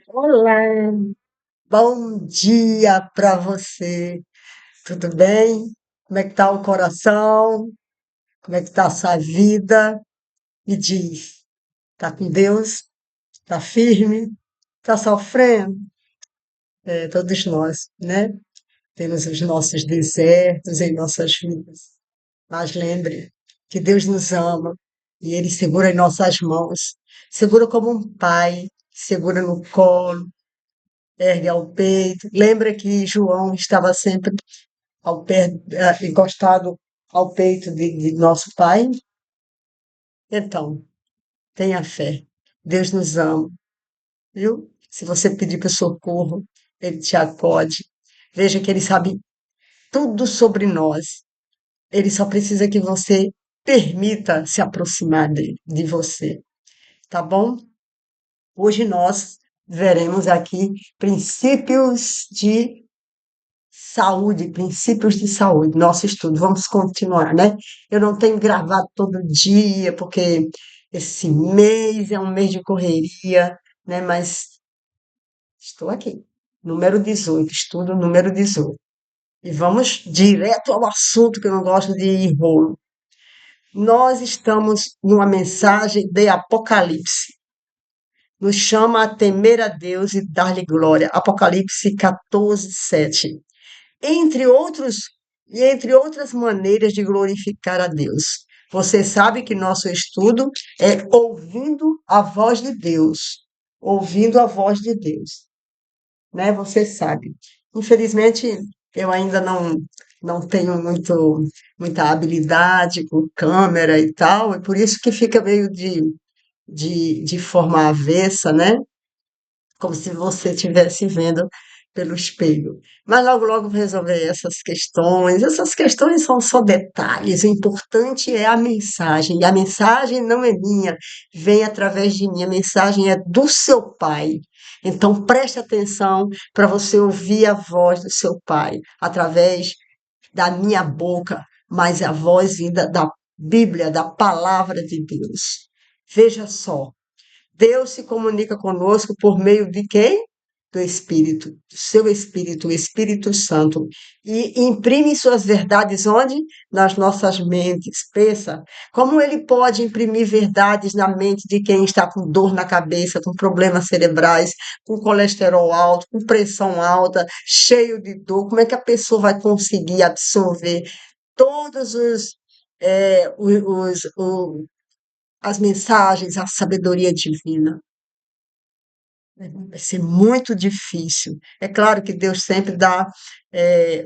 Olá, bom dia para você. Tudo bem? Como é que tá o coração? Como é que tá a sua vida? Me diz, tá com Deus? Tá firme? Tá sofrendo? Todos nós, né? Temos os nossos desertos em nossas vidas. Mas lembre que Deus nos ama e Ele segura em nossas mãos. Segura como um pai, segura no colo, ergue ao peito. Lembra que João estava sempre ao pé, encostado ao peito de nosso Pai? Então, tenha fé. Deus nos ama, viu? Se você pedir para socorro, Ele te acode. Veja que Ele sabe tudo sobre nós. Ele só precisa que você permita se aproximar de você, tá bom? Hoje nós veremos aqui princípios de saúde, princípios de saúde, nosso estudo. Vamos continuar, né? Eu não tenho gravado todo dia, porque esse mês é um mês de correria, né? Mas estou aqui. Número 18, estudo número 18. E vamos direto ao assunto, que eu não gosto de enrolo. Nós estamos numa mensagem de Apocalipse. Nos chama a temer a Deus e dar-lhe glória. Apocalipse 14, 7. entre outros entre outras maneiras de glorificar a Deus. Você sabe que nosso estudo é ouvindo a voz de Deus, ouvindo a voz de Deus, né? Você sabe. Infelizmente, eu ainda não tenho muita habilidade com câmera e tal, e por isso que fica meio de forma avessa, né? Como se você estivesse vendo pelo espelho. Mas logo, logo vou resolver essas questões. Essas questões são só detalhes. O importante é a mensagem. E a mensagem não é minha, vem através de mim. A mensagem é do seu pai. Então preste atenção para você ouvir a voz do seu pai através da minha boca, mas a voz vinda da Bíblia, da palavra de Deus. Veja só, Deus se comunica conosco por meio de quem? Do Espírito, do seu Espírito, o Espírito Santo. E imprime suas verdades onde? Nas nossas mentes. Pensa, como ele pode imprimir verdades na mente de quem está com dor na cabeça, com problemas cerebrais, com colesterol alto, com pressão alta, cheio de dor? Como é que a pessoa vai conseguir absorver todos as mensagens, a sabedoria divina? Vai ser muito difícil. É claro que Deus sempre dá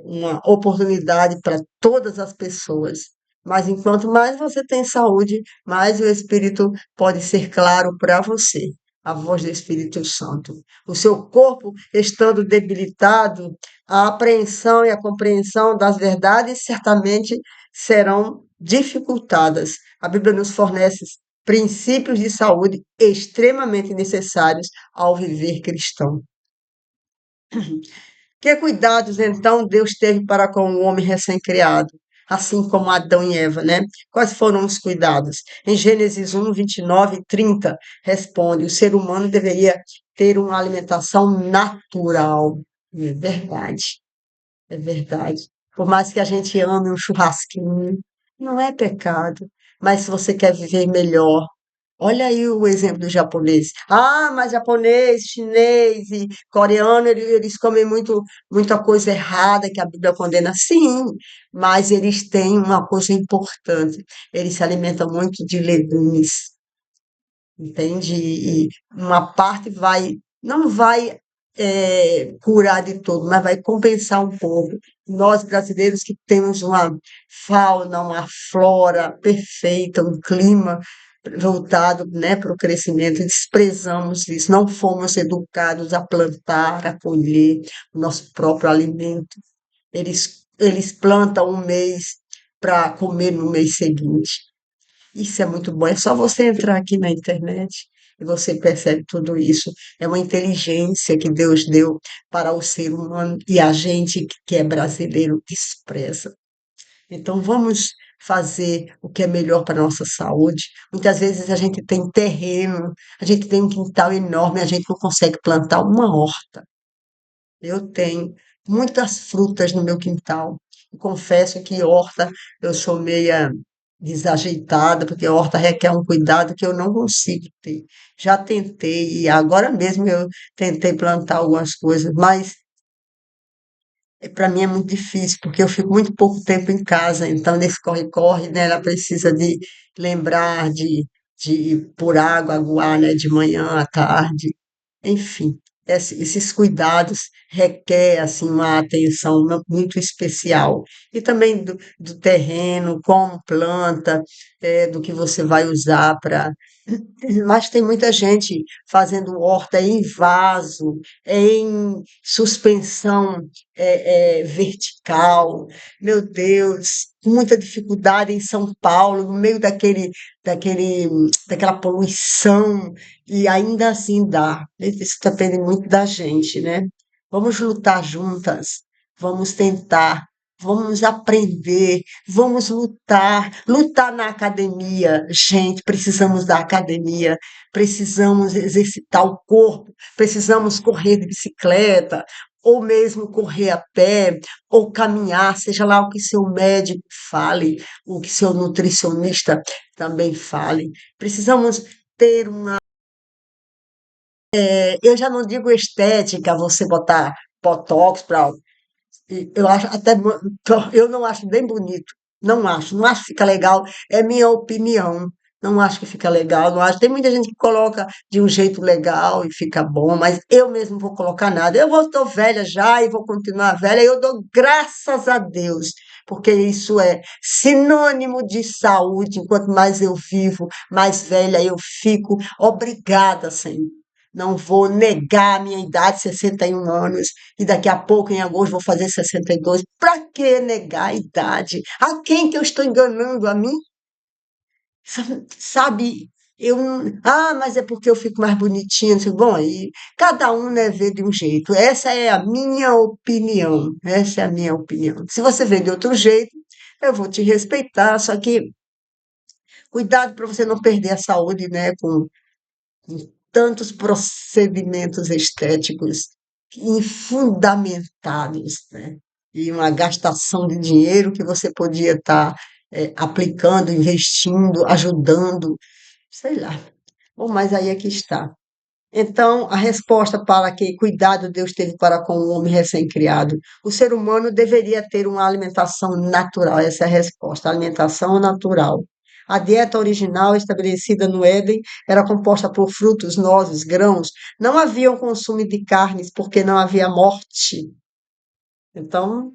uma oportunidade para todas as pessoas, mas enquanto mais você tem saúde, mais o Espírito pode ser claro para você, a voz do Espírito Santo. O seu corpo estando debilitado, a apreensão e a compreensão das verdades certamente serão dificultadas. A Bíblia nos fornece princípios de saúde extremamente necessários ao viver cristão. Que cuidados, então, Deus teve para com o homem recém-criado, assim como Adão e Eva, né? Quais foram os cuidados? Em Gênesis 1, 29 e 30, responde: o ser humano deveria ter uma alimentação natural. É verdade, é verdade. Por mais que a gente ame um churrasquinho, não é pecado. Mas se você quer viver melhor, olha aí o exemplo do japonês. Ah, mas japonês, chinês e coreano, eles comem muita coisa errada que a Bíblia condena. Sim, mas eles têm uma coisa importante. Eles se alimentam muito de legumes, entende? E uma parte não vai curar de todo, mas vai compensar um pouco. Nós, brasileiros, que temos uma fauna, uma flora perfeita, um clima voltado, né, para o crescimento, desprezamos isso, não fomos educados a plantar, a colher o nosso próprio alimento. Eles plantam um mês para comer no mês seguinte. Isso é muito bom. É só você entrar aqui na internet e você percebe tudo isso. É uma inteligência que Deus deu para o ser humano e a gente que é brasileiro despreza. Então fazer o que é melhor para a nossa saúde. Muitas vezes a gente tem terreno, a gente tem um quintal enorme, a gente não consegue plantar uma horta. Eu tenho muitas frutas no meu quintal. E confesso que horta eu sou meia desajeitada, porque a horta requer um cuidado que eu não consigo ter. Já tentei, e agora mesmo eu tentei plantar algumas coisas, mas para mim é muito difícil, porque eu fico muito pouco tempo em casa, então nesse corre-corre, né, ela precisa de lembrar de pôr água, aguar, né, de manhã à tarde. Enfim, esses cuidados requer assim uma atenção muito especial. E também do terreno, como planta, do que você vai usar para. Mas tem muita gente fazendo horta em vaso, em suspensão vertical. Meu Deus, muita dificuldade em São Paulo, no meio daquela poluição, e ainda assim dá. Isso depende muito da gente, né? Vamos lutar juntas, vamos tentar, vamos aprender, vamos lutar, lutar na academia. Gente, precisamos da academia, precisamos exercitar o corpo, precisamos correr de bicicleta, ou mesmo correr a pé, ou caminhar, seja lá o que seu médico fale, o que seu nutricionista também fale. Precisamos ter uma. Eu já não digo estética, você botar botox para. Eu acho até. Eu não acho bem bonito. Não acho que fica legal. É minha opinião. Não acho que fica legal. Não acho. Tem muita gente que coloca de um jeito legal e fica bom, mas eu mesmo não vou colocar nada. Estou velha já e vou continuar velha. E eu dou graças a Deus, porque isso é sinônimo de saúde. Enquanto mais eu vivo, mais velha eu fico. Obrigada, Senhor. Não vou negar a minha idade, 61 anos, e daqui a pouco, em agosto, vou fazer 62. Para que negar a idade? A quem que eu estou enganando? A mim? Sabe? Eu, mas é porque eu fico mais bonitinha. Não sei. Bom, aí cada um, né, vê de um jeito. Essa é a minha opinião. Essa é a minha opinião. Se você vê de outro jeito, eu vou te respeitar. Só que cuidado para você não perder a saúde, né, com tantos procedimentos estéticos infundamentados, né? E uma gastação de dinheiro que você podia estar aplicando, investindo, ajudando, sei lá. Bom, mas aí é que está. Então, a resposta para que cuidado Deus teve para com o homem recém-criado. O ser humano deveria ter uma alimentação natural, essa é a resposta, alimentação natural. A dieta original estabelecida no Éden era composta por frutos, nozes, grãos. Não havia um consumo de carnes porque não havia morte. Então,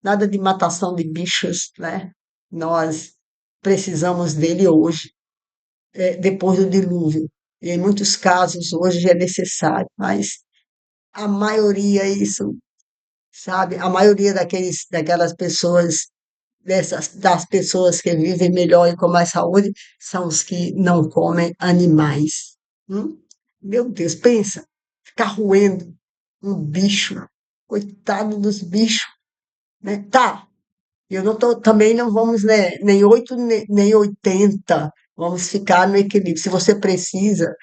nada de matação de bichos, né? Nós precisamos dele hoje, depois do dilúvio. E em muitos casos hoje é necessário, mas a maioria isso, sabe? A maioria daquelas pessoas, das pessoas que vivem melhor e com mais saúde, são os que não comem animais. Hum? Meu Deus, pensa, ficar roendo um bicho, coitado dos bichos, né? Tá, eu não tô, também não vamos, né, nem 8 nem 80, vamos ficar no equilíbrio. Se você precisa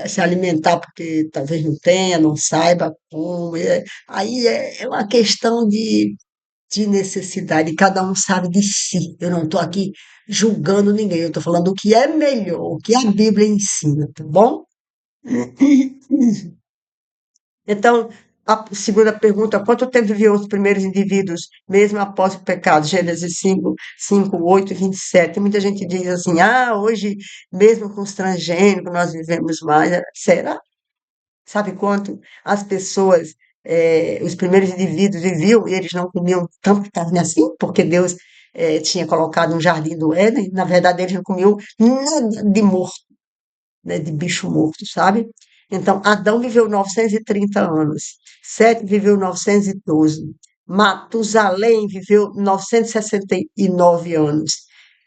se alimentar porque talvez não tenha, não saiba como. Aí é uma questão de necessidade, cada um sabe de si. Eu não estou aqui julgando ninguém, eu estou falando o que é melhor, o que a Bíblia ensina, tá bom? Então, a segunda pergunta, quanto tempo viviam os primeiros indivíduos, mesmo após o pecado? Gênesis 5, 8 e 27. Tem muita gente que diz assim, hoje, mesmo com os transgênicos, nós vivemos mais. Será? Sabe quanto as pessoas, os primeiros indivíduos viviam e eles não comiam tanta carne assim? Porque Deus tinha colocado um jardim do Éden. Na verdade, eles não comiam nada de morto, né, de bicho morto, sabe? Então, Adão viveu 930 anos, Sete viveu 912, Matusalém viveu 969 anos.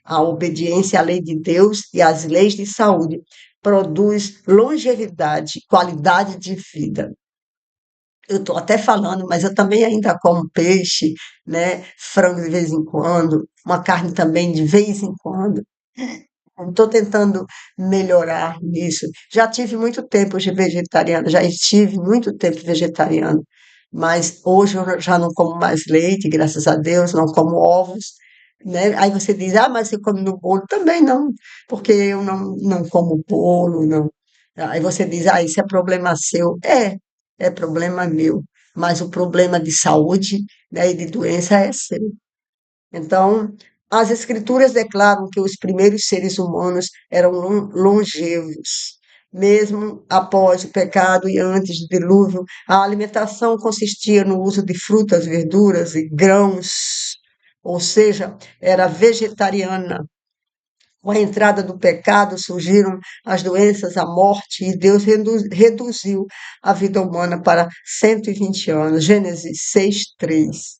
A obediência à lei de Deus e às leis de saúde produz longevidade, qualidade de vida. eu estou até falando, mas eu também ainda como peixe, né? Frango de vez em quando, uma carne também de vez em quando. Estou tentando melhorar nisso. Já tive muito tempo de vegetariana, já estive muito tempo vegetariana, mas hoje eu já não como mais leite, graças a Deus, não como ovos, né? Aí você diz, ah, mas você come no bolo? Também não, porque eu não como bolo, não. Aí você diz, ah, isso é problema seu. É problema meu, mas o problema de saúde, né, e de doença é seu. Então, as escrituras declaram que os primeiros seres humanos eram longevos. Mesmo após o pecado e antes do dilúvio, a alimentação consistia no uso de frutas, verduras e grãos, ou seja, era vegetariana. Com a entrada do pecado surgiram as doenças, a morte, e Deus reduziu a vida humana para 120 anos. Gênesis 6:3.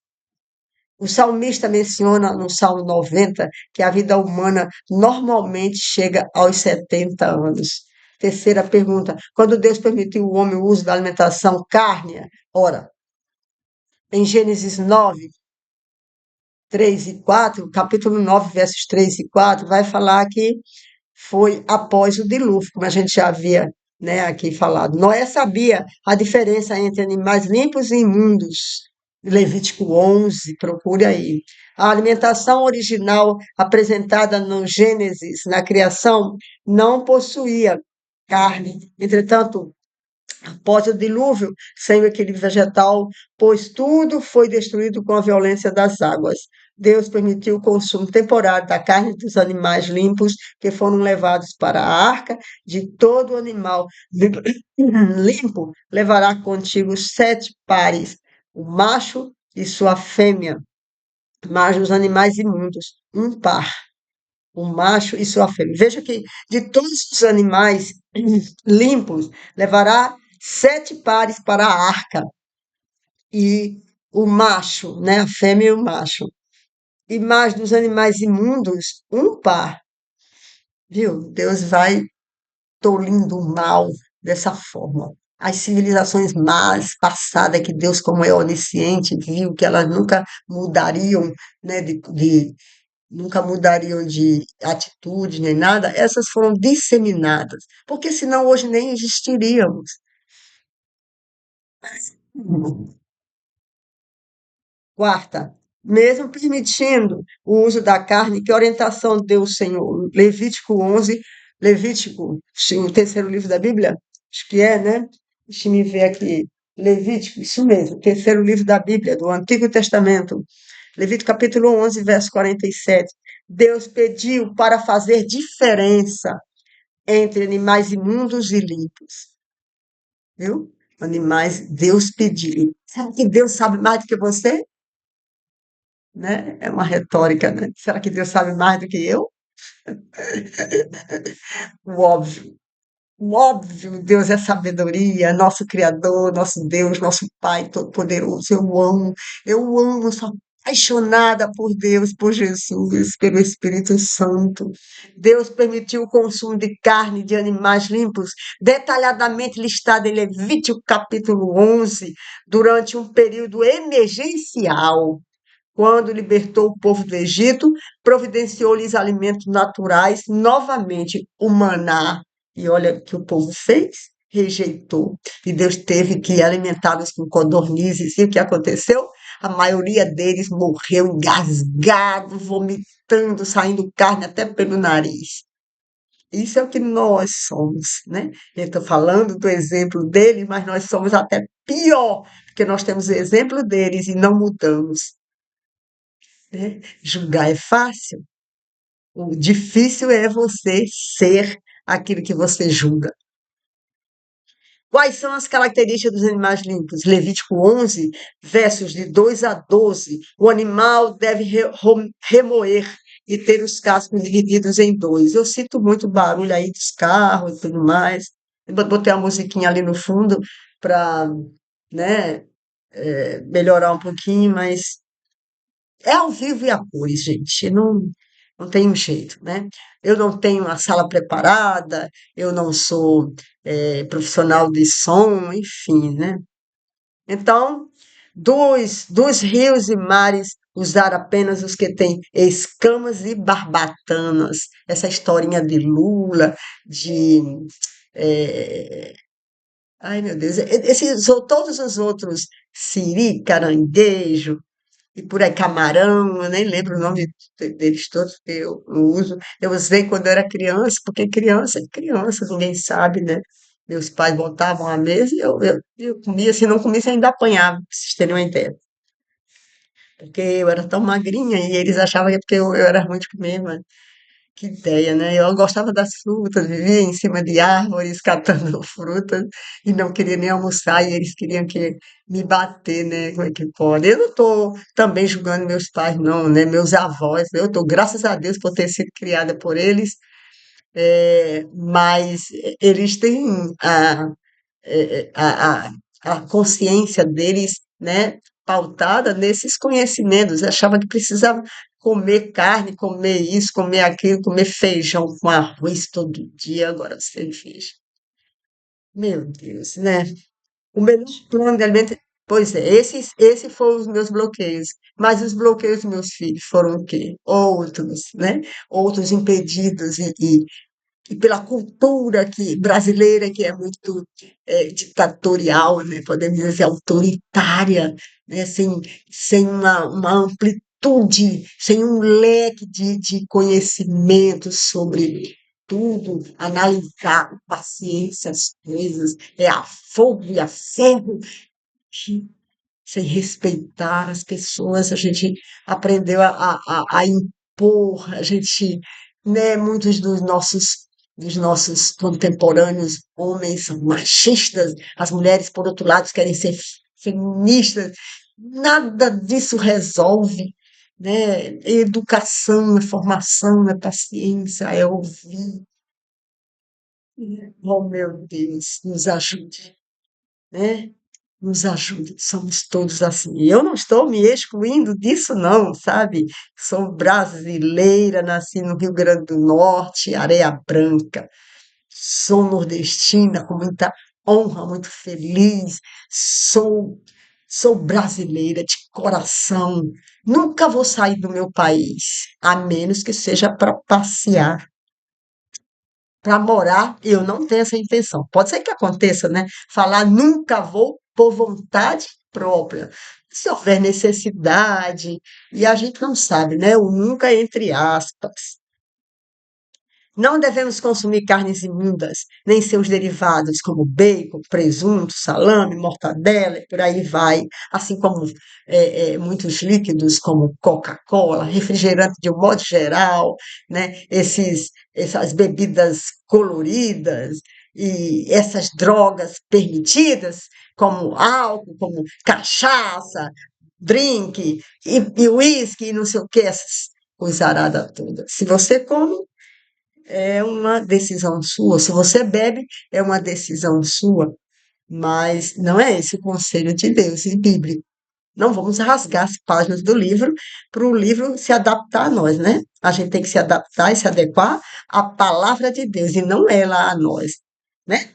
O salmista menciona no Salmo 90 que a vida humana normalmente chega aos 70 anos. Terceira pergunta: quando Deus permitiu o homem o uso da alimentação cárnea? Ora, em Gênesis 9, 3 e 4, capítulo 9, versos 3 e 4, vai falar que foi após o dilúvio, como a gente já havia, né, aqui falado. Noé sabia a diferença entre animais limpos e imundos. Levítico 11, procure aí. A alimentação original apresentada no Gênesis, na criação, não possuía carne. Entretanto, após o dilúvio, sem o equilíbrio vegetal, pois tudo foi destruído com a violência das águas. Deus permitiu o consumo temporário da carne dos animais limpos que foram levados para a arca. De todo animal limpo levará contigo 7 pares, o macho e sua fêmea, mas os animais imundos, um par, o macho e sua fêmea. Veja que de todos os animais limpos, levará 7 pares para a arca, e o macho, né, a fêmea e o macho. E mais dos animais imundos, um par, viu? Deus vai tolindo o mal dessa forma. As civilizações más passadas, que Deus, como é onisciente, viu que elas nunca mudariam, né, nunca mudariam de atitude nem nada, essas foram disseminadas, porque senão hoje nem existiríamos. Quarta, mesmo permitindo o uso da carne, que orientação deu o Senhor? Levítico 11, Levítico, sim, o terceiro livro da Bíblia? Acho que é, né? Deixa me ver aqui. Levítico, isso mesmo, terceiro livro da Bíblia, do Antigo Testamento. Levítico capítulo 11, verso 47. Deus pediu para fazer diferença entre animais imundos e limpos, viu? Animais, Deus pediu. Será que Deus sabe mais do que você? Né? É uma retórica, né? Será que Deus sabe mais do que eu? O óbvio. O óbvio, Deus é sabedoria, nosso Criador, nosso Deus, nosso Pai Todo-Poderoso. Eu amo, sou apaixonada por Deus, por Jesus, pelo Espírito Santo. Deus permitiu o consumo de carne de animais limpos, detalhadamente listado em Levítico capítulo 11, durante um período emergencial. Quando libertou o povo do Egito, providenciou-lhes alimentos naturais, novamente o maná. E olha o que o povo fez, rejeitou. E Deus teve que alimentá-los com codornizes. E o que aconteceu? A maioria deles morreu engasgado, vomitando, saindo carne até pelo nariz. Isso é o que nós somos, né? Eu estou falando do exemplo deles, mas nós somos até pior, porque nós temos o exemplo deles e não mudamos, né? Julgar é fácil. O difícil é você ser aquilo que você julga. Quais são as características dos animais limpos? Levítico 11, versos de 2 a 12. O animal deve remoer e ter os cascos divididos em dois. Eu sinto muito barulho aí dos carros e tudo mais. Eu botei a musiquinha ali no fundo para, né, melhorar um pouquinho, mas é ao vivo e a cores, gente. Não tem um jeito, né? Eu não tenho uma sala preparada, eu não sou profissional de som, enfim, né? Então, dos rios e mares, usar apenas os que têm escamas e barbatanas. Essa historinha de Lula, de. eh, ai, meu Deus, todos os outros, siri, caranguejo, e por aí, camarão, eu nem lembro o nome deles todos, porque eu uso. Eu usei quando eu era criança, porque criança é criança, ninguém sabe, né? Meus pais botavam à mesa e eu comia, se não comia, ainda apanhava, pra vocês terem uma ideia. Porque eu era tão magrinha e eles achavam que é porque eu era ruim de comer, mas que ideia, né? Eu gostava das frutas, vivia em cima de árvores catando frutas e não queria nem almoçar e eles queriam que me bater, né? Como é que pode? Eu não estou também julgando meus pais, não, né? Meus avós, eu estou, graças a Deus, por ter sido criada por eles, mas eles têm a consciência deles, né, pautada nesses conhecimentos. Eu achava que precisava comer carne, comer isso, comer aquilo, comer feijão com arroz todo dia. Agora você veja. Meu Deus, né? O melhor plano de alimento. Pois é, esses foram os meus bloqueios. Mas os bloqueios dos meus filhos foram o quê? Outros, né? Outros impedidos e pela cultura brasileira, que é muito ditatorial, né, podemos dizer, autoritária, né, sem uma amplitude, sem um leque de conhecimentos sobre tudo, analisar com paciência as coisas, é a fogo e a ferro, sem respeitar as pessoas, a gente aprendeu a impor, a gente, né, muitos dos nossos contemporâneos homens são machistas, as mulheres, por outro lado, querem ser feministas, nada disso resolve, né? Educação, é formação, é paciência, é ouvir. Oh, meu Deus, nos ajude, né? Nos ajude, somos todos assim. E eu não estou me excluindo disso, não, sabe? Sou brasileira, nasci no Rio Grande do Norte, Areia Branca. Sou nordestina com muita honra, muito feliz. Sou, sou brasileira de coração. Nunca vou sair do meu país, a menos que seja para passear. Para morar, eu não tenho essa intenção. Pode ser que aconteça, né? Falar nunca vou por vontade própria. Se houver necessidade, e a gente não sabe, né? O nunca é entre aspas. Não devemos consumir carnes imundas, nem seus derivados, como bacon, presunto, salame, mortadela, e por aí vai. Assim como muitos líquidos, como Coca-Cola, refrigerante de um modo geral, né? Essas bebidas coloridas e essas drogas permitidas, como álcool, como cachaça, drink e uísque, e não sei o que, essas coisaradas todas. Se você come, é uma decisão sua. Se você bebe, é uma decisão sua. Mas não é esse o conselho de Deus e bíblico. Não vamos rasgar as páginas do livro para o livro se adaptar a nós, né? A gente tem que se adaptar e se adequar à palavra de Deus e não ela a nós, né?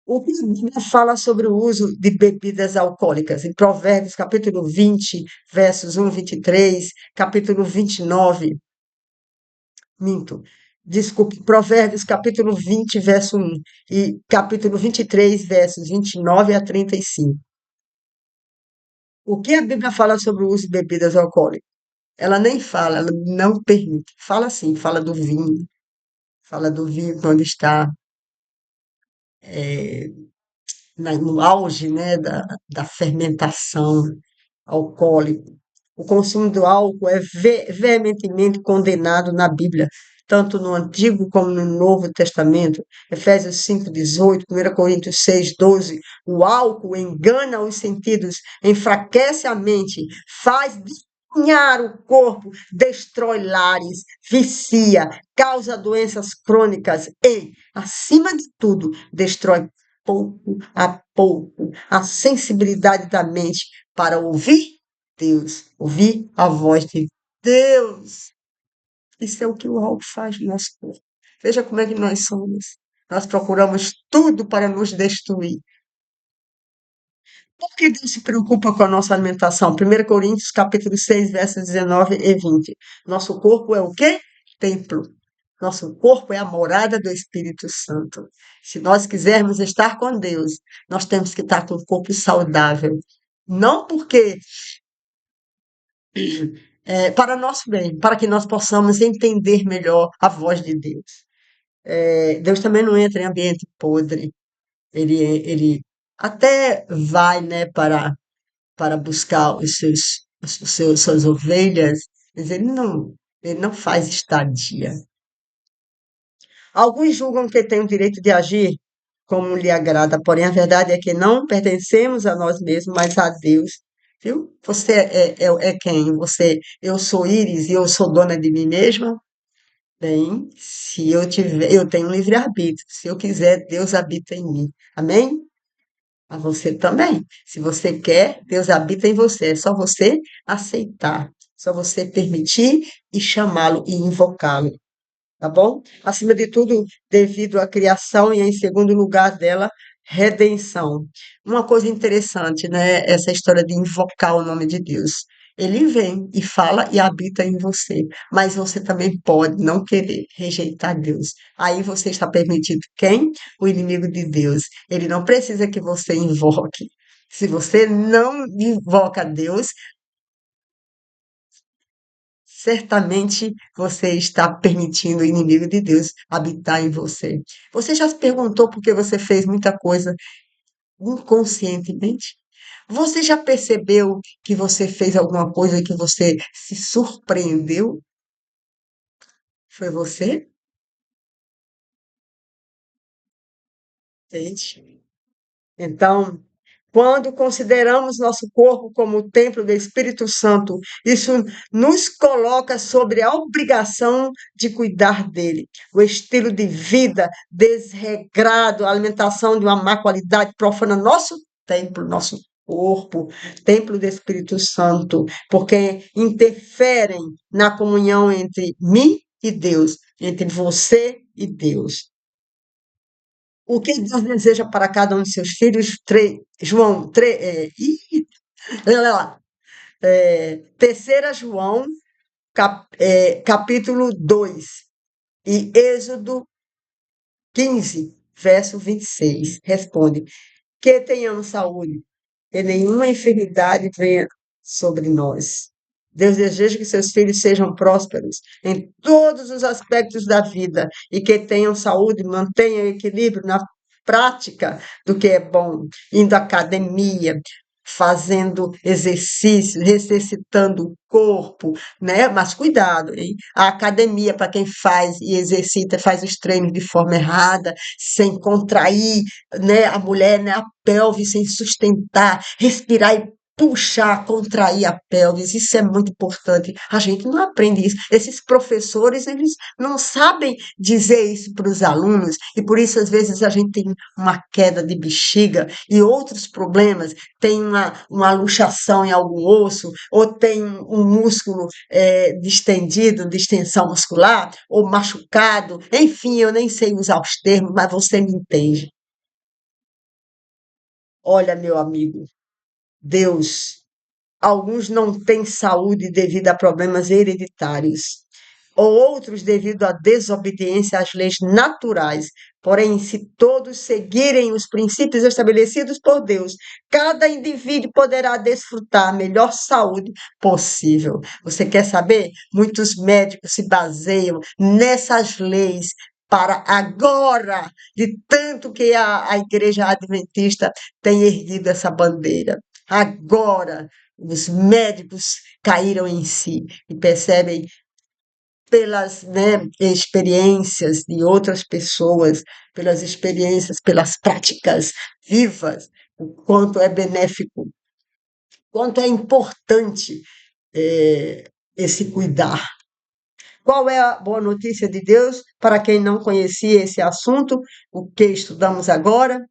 O que a Bíblia fala sobre o uso de bebidas alcoólicas? Em Provérbios, capítulo 20, versos 1, 23, capítulo 29. Minto. Desculpe, Provérbios capítulo 20, verso 1 e capítulo 23, versos 29 a 35. O que a Bíblia fala sobre o uso de bebidas alcoólicas? Ela nem fala, ela não permite. Fala assim, fala do vinho quando está eh, no auge, né, da fermentação alcoólica. O consumo do álcool é veementemente condenado na Bíblia, tanto no Antigo como no Novo Testamento. Efésios 5:18, 1 Coríntios 6:12. O álcool engana os sentidos, enfraquece a mente, faz definhar o corpo, destrói lares, vicia, causa doenças crônicas e, acima de tudo, destrói pouco a sensibilidade da mente para ouvir Deus, ouvir a voz de Deus. Isso é o que o álcool faz no nosso corpo. Veja como é que nós somos. Nós procuramos tudo para nos destruir. Por que Deus se preocupa com a nossa alimentação? 1 Coríntios, capítulo 6, versos 19 e 20. Nosso corpo é o quê? Templo. Nosso corpo é a morada do Espírito Santo. Se nós quisermos estar com Deus, nós temos que estar com o corpo saudável. Não porque para nosso bem, para que nós possamos entender melhor a voz de Deus. Deus também não entra em ambiente podre. Ele até vai, né, para buscar suas ovelhas, mas ele não faz estadia. Alguns julgam que têm o direito de agir como lhe agrada, porém a verdade é que não pertencemos a nós mesmos, mas a Deus. Viu? Você é quem? Eu sou Íris e eu sou dona de mim mesma? Bem, se eu tiver, eu tenho livre-arbítrio. Se eu quiser, Deus habita em mim. Amém? A você também. Se você quer, Deus habita em você. É só você aceitar. Só você permitir e chamá-lo e invocá-lo. Tá bom? Acima de tudo, devido à criação e, em segundo lugar dela, redenção. Uma coisa interessante, né? Essa história de invocar o nome de Deus. Ele vem e fala e habita em você, mas você também pode não querer rejeitar Deus. Aí você está permitindo quem? O inimigo de Deus. Ele não precisa que você invoque. Se você não invoca Deus, certamente você está permitindo o inimigo de Deus habitar em você. Você já se perguntou por que você fez muita coisa inconscientemente? Você já percebeu que você fez alguma coisa que você se surpreendeu? Foi você? Gente. Então, quando consideramos nosso corpo como o templo do Espírito Santo, isso nos coloca sobre a obrigação de cuidar dele. O estilo de vida desregrado, a alimentação de uma má qualidade profana nosso templo, nosso corpo, templo do Espírito Santo, porque interferem na comunhão entre mim e Deus, entre você e Deus. O que Deus deseja para cada um de seus filhos? João 3, olha lá, terceira João, capítulo 2 e Êxodo 15, verso 26. Responde: que tenhamos saúde, que nenhuma enfermidade venha sobre nós. Deus deseja que seus filhos sejam prósperos em todos os aspectos da vida e que tenham saúde, mantenham equilíbrio na prática do que é bom, indo à academia, fazendo exercício, exercitando o corpo, né? Mas cuidado, hein? A academia, para quem faz e exercita, faz os treinos de forma errada, sem contrair, né? A mulher, né? A pelve sem sustentar, respirar e puxar, contrair a pelvis, isso é muito importante. A gente não aprende isso. Esses professores, eles não sabem dizer isso para os alunos, e por isso, às vezes, a gente tem uma queda de bexiga e outros problemas, tem uma luxação em algum osso, ou tem um músculo distendido, de extensão muscular, ou machucado, enfim, eu nem sei usar os termos, mas você me entende. Olha, meu amigo, Deus, alguns não têm saúde devido a problemas hereditários, ou outros devido à desobediência às leis naturais. Porém, se todos seguirem os princípios estabelecidos por Deus, cada indivíduo poderá desfrutar a melhor saúde possível. Você quer saber? Muitos médicos se baseiam nessas leis para agora, de tanto que a Igreja Adventista tem erguido essa bandeira. Agora, os médicos caíram em si e percebem pelas, né, experiências de outras pessoas, pelas experiências, pelas práticas vivas, o quanto é benéfico, quanto é importante esse cuidar. Qual é a boa notícia de Deus para quem não conhecia esse assunto? O que estudamos agora?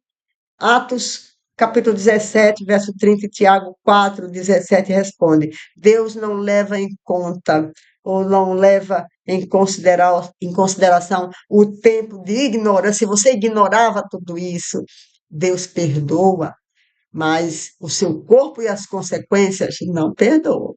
Atos, capítulo 17, verso 30, Tiago 4, 17 responde: Deus não leva em conta ou não leva em consideração o tempo de ignorância. Se você ignorava tudo isso, Deus perdoa. mas o seu corpo e as consequências não perdoam.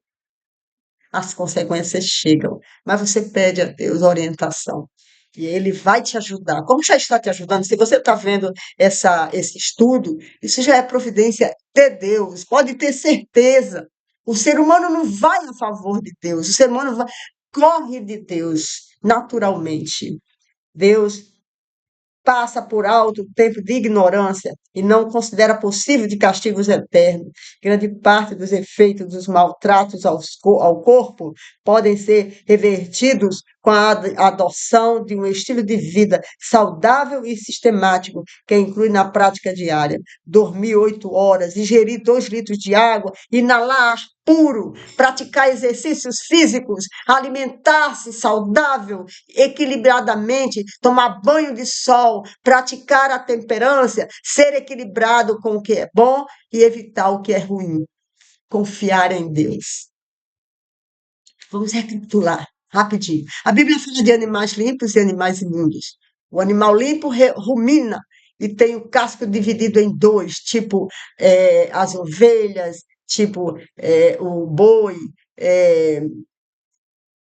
As consequências chegam, mas você pede a Deus orientação. E Ele vai te ajudar. Como já está te ajudando, se você está vendo esse estudo, isso já é providência de Deus. Pode ter certeza. O ser humano não vai a favor de Deus. O ser humano corre de Deus naturalmente. Deus passa por alto o tempo de ignorância e não considera possível de castigos eternos. Grande parte dos efeitos dos maltratos ao corpo podem ser revertidos com a adoção de um estilo de vida saudável e sistemático, que inclui na prática diária dormir 8 horas, ingerir 2 litros de água, inalar ar puro, praticar exercícios físicos, alimentar-se saudável, equilibradamente, tomar banho de sol, praticar a temperância, ser equilibrado com o que é bom e evitar o que é ruim. Confiar em Deus. Vamos recapitular rapidinho. A Bíblia fala de animais limpos e animais imundos. O animal limpo rumina e tem o casco dividido em dois, tipo as ovelhas, tipo o boi,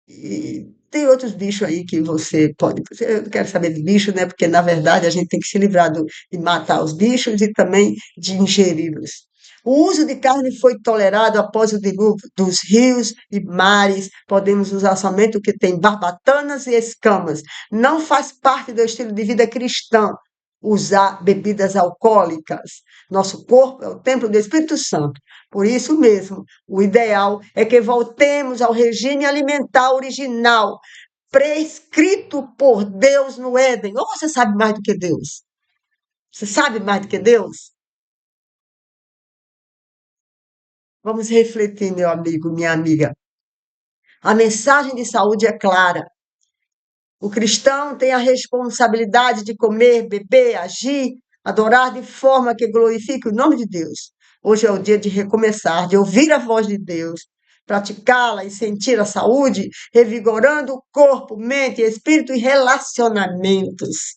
e tem outros bichos aí que você pode. Eu não quero saber de bicho, né? Porque, na verdade, a gente tem que se livrar de matar os bichos e também de ingeri-los. O uso de carne foi tolerado após o dilúvio dos rios e mares. Podemos usar somente o que tem barbatanas e escamas. Não faz parte do estilo de vida cristão usar bebidas alcoólicas. Nosso corpo é o templo do Espírito Santo. Por isso mesmo, o ideal é que voltemos ao regime alimentar original, prescrito por Deus no Éden. Ou você sabe mais do que Deus? Você sabe mais do que Deus? Vamos refletir, meu amigo, minha amiga. A mensagem de saúde é clara. O cristão tem a responsabilidade de comer, beber, agir, adorar de forma que glorifique o nome de Deus. Hoje é o dia de recomeçar, de ouvir a voz de Deus, praticá-la e sentir a saúde, revigorando o corpo, mente, espírito e relacionamentos.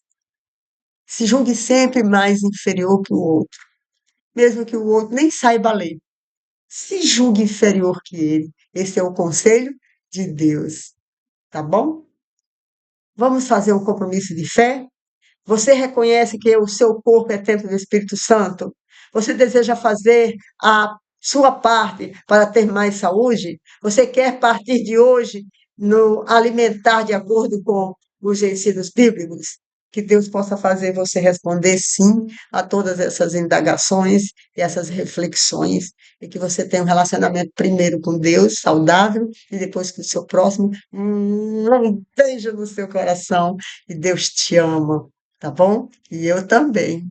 Se julgue sempre mais inferior que o outro, mesmo que o outro nem saiba ler. Se julgue inferior que ele. Esse é o conselho de Deus, tá bom? Vamos fazer um compromisso de fé? Você reconhece que o seu corpo é templo do Espírito Santo? Você deseja fazer a sua parte para ter mais saúde? Você quer partir de hoje no alimentar de acordo com os ensinos bíblicos? Que Deus possa fazer você responder sim a todas essas indagações e essas reflexões, e que você tenha um relacionamento primeiro com Deus, saudável, e depois com o seu próximo, um beijo no seu coração, e Deus te ama, tá bom? E eu também.